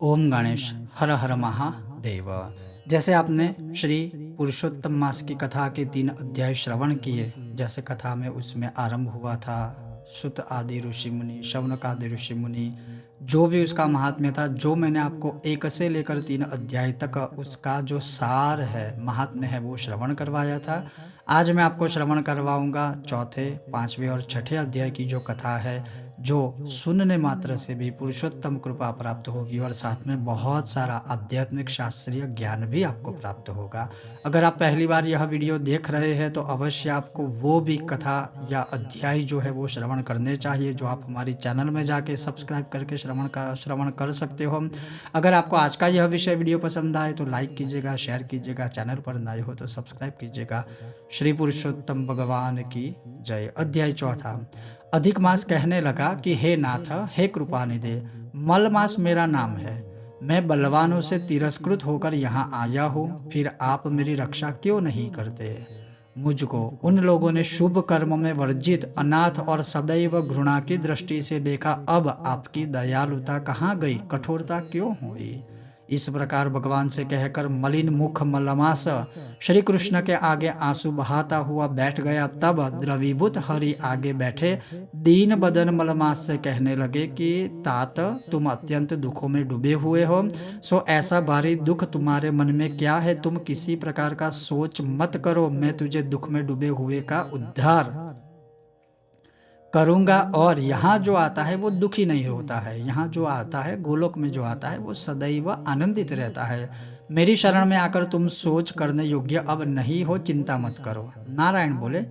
ओम गणेश हर हर महादेव। जैसे आपने श्री पुरुषोत्तम मास की कथा के 3 अध्याय श्रवण किए, जैसे कथा में उसमें आरंभ हुआ था, सुत आदि ऋषि मुनि, शौनक आदि ऋषि मुनि, जो भी उसका महात्म्य था, जो मैंने आपको 1 से लेकर 3 अध्याय तक उसका जो सार है, महात्म्य है, वो श्रवण करवाया था। आज मैं आपको श्रवण करवाऊंगा चौथे, पांचवें और छठे अध्याय की जो कथा है, जो सुनने मात्र से भी पुरुषोत्तम कृपा प्राप्त होगी और साथ में बहुत सारा आध्यात्मिक शास्त्रीय ज्ञान भी आपको प्राप्त होगा। अगर आप पहली बार यह वीडियो देख रहे हैं तो अवश्य आपको वो भी कथा या अध्याय जो है वो श्रवण करने चाहिए, जो आप हमारी चैनल में जाके सब्सक्राइब करके श्रवण कर सकते हो। अगर आपको आज का यह विषय वीडियो पसंद आए तो लाइक कीजिएगा, शेयर कीजिएगा, चैनल पर नए हो तो सब्सक्राइब कीजिएगा। श्री पुरुषोत्तम भगवान की जय। अध्याय चौथा। अधिक मास कहने लगा कि हे नाथ, हे कृपानिधि, मल मास मेरा नाम है। मैं बलवानों से तिरस्कृत होकर यहाँ आया हूँ, फिर आप मेरी रक्षा क्यों नहीं करते? मुझको उन लोगों ने शुभ कर्म में वर्जित, अनाथ और सदैव घृणा की दृष्टि से देखा। अब आपकी दयालुता कहाँ गई, कठोरता क्यों हुई? इस प्रकार भगवान से कहकर मलिन मुख मलमास श्री कृष्ण के आगे आंसू बहाता हुआ बैठ गया। तब द्रवीभूत हरि आगे बैठे दीन बदन मलमास से कहने लगे कि तात, तुम अत्यंत दुखों में डूबे हुए हो, सो ऐसा भारी दुख तुम्हारे मन में क्या है? तुम किसी प्रकार का सोच मत करो, मैं तुझे दुख में डूबे हुए का उद्धार करूंगा। और यहाँ जो आता है वो दुखी नहीं होता है, यहाँ जो आता है, गोलोक में जो आता है, वो सदैव आनंदित रहता है। मेरी शरण में आकर तुम सोच करने योग्य अब नहीं हो, चिंता मत करो। नारायण बोले।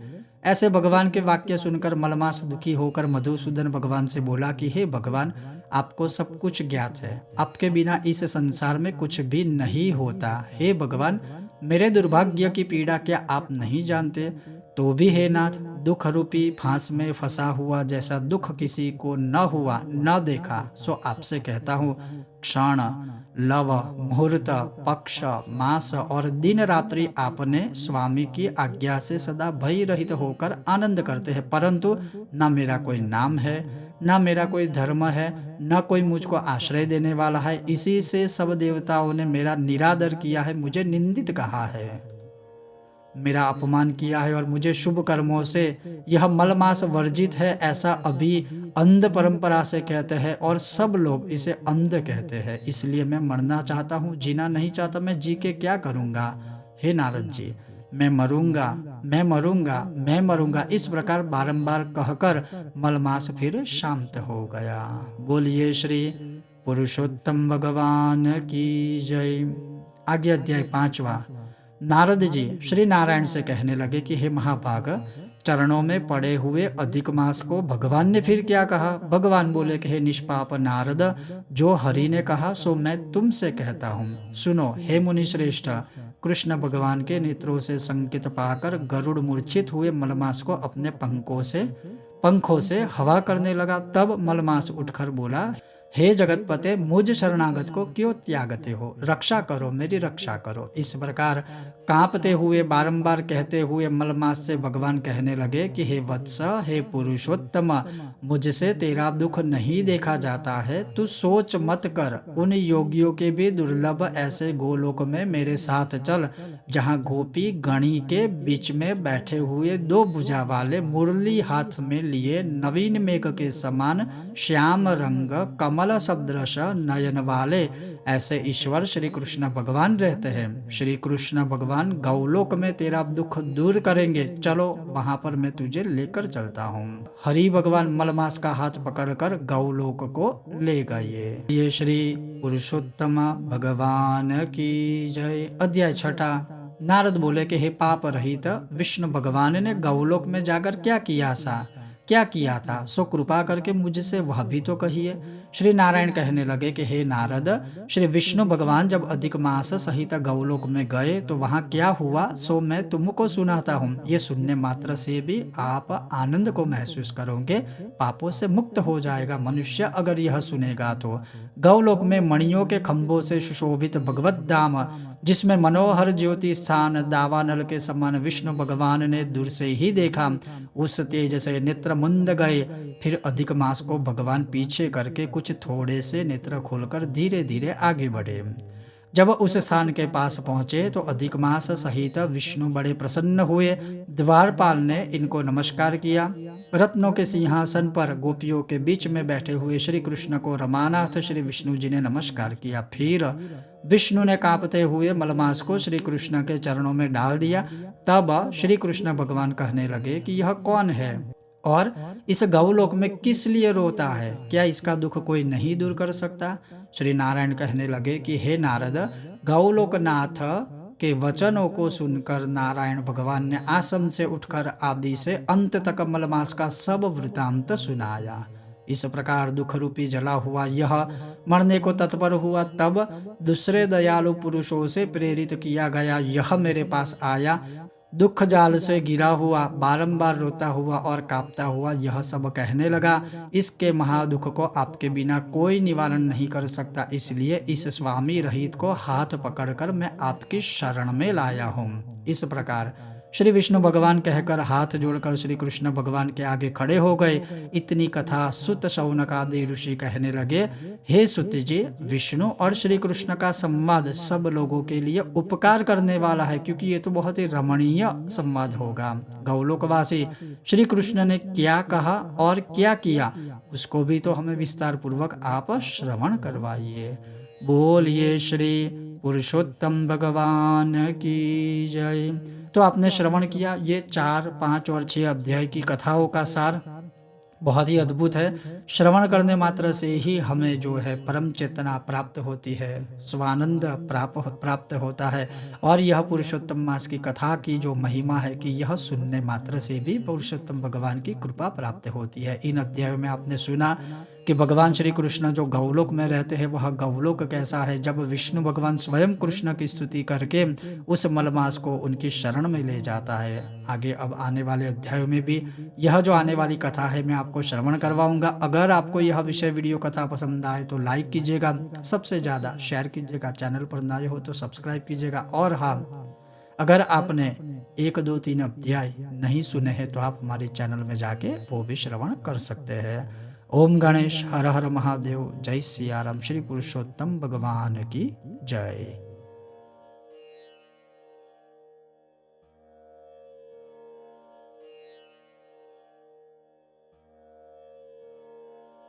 ऐसे भगवान के वाक्य सुनकर मलमास दुखी होकर मधुसूदन भगवान से बोला कि हे भगवान, आपको सब कुछ ज्ञात है, आपके बिना इस संसार में कुछ भी नहीं होता। हे भगवान, मेरे दुर्भाग्य की पीड़ा क्या आप नहीं जानते? तो भी हे नाथ, दुख रूपी फांस में फंसा हुआ जैसा दुख किसी को न हुआ न देखा, सो आपसे कहता हूँ, क्षण, लव, मुहूर्त, पक्ष, मास और दिन रात्रि आपने स्वामी की आज्ञा से सदा भय रहित होकर आनंद करते हैं, परंतु न मेरा कोई नाम है, न मेरा कोई धर्म है, न कोई मुझको आश्रय देने वाला है। इसी से सब देवताओं ने मेरा निरादर किया है, मुझे निंदित कहा है, मेरा अपमान किया है और मुझे शुभ कर्मों से यह मलमास वर्जित है, ऐसा अभी अंध परंपरा से कहते हैं और सब लोग इसे अंध कहते हैं। इसलिए मैं मरना चाहता हूँ, जीना नहीं चाहता। मैं जी के क्या करूँगा? हे नारद जी, मैं मरूंगा, मैं मरूंगा, मैं मरूंगा, इस प्रकार बारंबार कहकर मलमास फिर शांत हो गया। बोलिए श्री पुरुषोत्तम भगवान की जय। आगे अध्याय 5वां। नारद जी श्री नारायण से कहने लगे कि हे महाभाग, चरणों में पड़े हुए अधिक मास को भगवान ने फिर क्या कहा? भगवान बोले कि हे निष्पाप नारद, जो हरि ने कहा सो मैं तुमसे कहता हूँ, सुनो। हे मुनि श्रेष्ठ, कृष्ण भगवान के नेत्रों से संकेत पाकर गरुड़ मूर्छित हुए मलमास को अपने पंखों से हवा करने लगा। तब मलमास उठकर बोला, हे जगतपते, मुझ शरणागत को क्यों त्यागते हो? रक्षा करो, मेरी रक्षा करो। इस प्रकार कांपते हुए बारंबार कहते हुए मलमास से भगवान कहने लगे कि हे वत्स, हे पुरुषोत्तम, मुझसे तेरा दुख नहीं देखा जाता है, तू सोच मत कर। उन योगियों के भी दुर्लभ ऐसे गोलोक में मेरे साथ चल, जहाँ गोपी गणी के बीच में बैठे हुए 2 भुजा वाले, मुरली हाथ में लिए, नवीन मेघ के समान श्याम रंग, कमल सदृश नयन वाले ऐसे ईश्वर श्री कृष्ण भगवान रहते हैं। श्री कृष्ण भगवान गौलोक में तेरा दुख दूर करेंगे, चलो वहां पर मैं तुझे लेकर चलता हूँ। हरि भगवान मलमास का हाथ पकड़कर गौलोक को ले गए। ये श्री पुरुषोत्तम भगवान की जय। अध्याय 6। नारद बोले कि हे पाप रहित, विष्णु भगवान ने गौलोक में जाकर क्या किया था, सो कृपा करके मुझसे वह भी तो कहिए। श्री नारायण कहने लगे कि हे नारद, श्री विष्णु भगवान जब अधिक मास सहित गौलोक में गए तो वहां क्या हुआ सो मैं तुमको सुनाता हूँ। ये सुनने मात्र से भी आप आनंद को महसूस करोगे, पापों से मुक्त हो जाएगा मनुष्य अगर यह सुनेगा तो। गौलोक में मणियों के खंभों से सुशोभित भगवत धाम, जिसमें मनोहर ज्योति स्थान दावानल के समान विष्णु भगवान ने दूर से ही देखा। उस तेज से नेत्र मुंद गए। फिर अधिक मास को भगवान पीछे करके कुछ कुछ थोड़े से नेत्र खोलकर धीरे धीरे आगे बढ़े। जब उस स्थान के पास पहुंचे तो अधिक मास सहित विष्णु बड़े प्रसन्न हुए। द्वारपाल ने इनको नमस्कार किया। रत्नों के सिंहासन पर गोपियों के बीच में बैठे हुए श्री कृष्ण को रमानाथ श्री विष्णु जी ने नमस्कार किया। फिर विष्णु ने कांपते हुए मलमास को श्री कृष्ण के चरणों में डाल दिया। तब श्री कृष्ण भगवान कहने लगे कि यह कौन है और इस गौलोक में किस लिए रोता है? क्या इसका दुख कोई नहीं दूर कर सकता? श्री नारायण कहने लगे कि हे नारद, गौलोकनाथ के वचनों को सुनकर नारायण भगवान ने आसन से उठकर आदि से अंत तक मलमास का सब वृतांत सुनाया। इस प्रकार दुख रूपी जला हुआ यह मरने को तत्पर हुआ। तब दूसरे दयालु पुरुषों से प्रेरित किया गया यह मेरे पास आया। दुख जाल से गिरा हुआ, बारंबार रोता हुआ और कांपता हुआ यह सब कहने लगा, इसके महादुख को आपके बिना कोई निवारण नहीं कर सकता, इसलिए इस स्वामी रहित को हाथ पकड़कर मैं आपकी शरण में लाया हूँ। इस प्रकार श्री विष्णु भगवान कहकर हाथ जोड़कर श्री कृष्ण भगवान के आगे खड़े हो गए। इतनी कथा सुत शौनक आदि ऋषि कहने लगे, हे सुत जी, विष्णु और श्री कृष्ण का संवाद सब लोगों के लिए उपकार करने वाला है, क्योंकि ये तो बहुत ही रमणीय संवाद होगा। गौलोकवासी श्री कृष्ण ने क्या कहा और क्या किया उसको भी तो हमें विस्तार पूर्वक आप श्रवण करवाइए। बोलिए श्री पुरुषोत्तम भगवान की जय। तो आपने श्रवण किया ये 4, 5 और 6 अध्याय की कथाओं का सार। बहुत ही अद्भुत है। श्रवण करने मात्र से ही हमें जो है परम चेतना प्राप्त होती है, स्वानंद प्राप्त होता है। और यह पुरुषोत्तम मास की कथा की जो महिमा है कि यह सुनने मात्र से भी पुरुषोत्तम भगवान की कृपा प्राप्त होती है। इन अध्यायों में आपने सुना कि भगवान श्री कृष्ण जो गौलोक में रहते हैं वह गौलोक कैसा है। जब विष्णु भगवान स्वयं कृष्ण की स्तुति करके उस मलमास को उनकी शरण में ले जाता है। आगे अब आने वाले अध्यायों में भी यह जो आने वाली कथा है मैं आपको श्रवण करवाऊंगा। अगर आपको यह विषय वीडियो कथा पसंद आए तो लाइक कीजिएगा, सबसे ज़्यादा शेयर कीजिएगा, चैनल पर नए हो तो सब्सक्राइब कीजिएगा। और हाँ, अगर आपने 1, 2, 3 अध्याय नहीं सुने हैं तो आप हमारे चैनल में जाके वो भी श्रवण कर सकते हैं। ओम गणेश, हर हर महादेव, जय सिया राम, श्री पुरुषोत्तम भगवान की जय।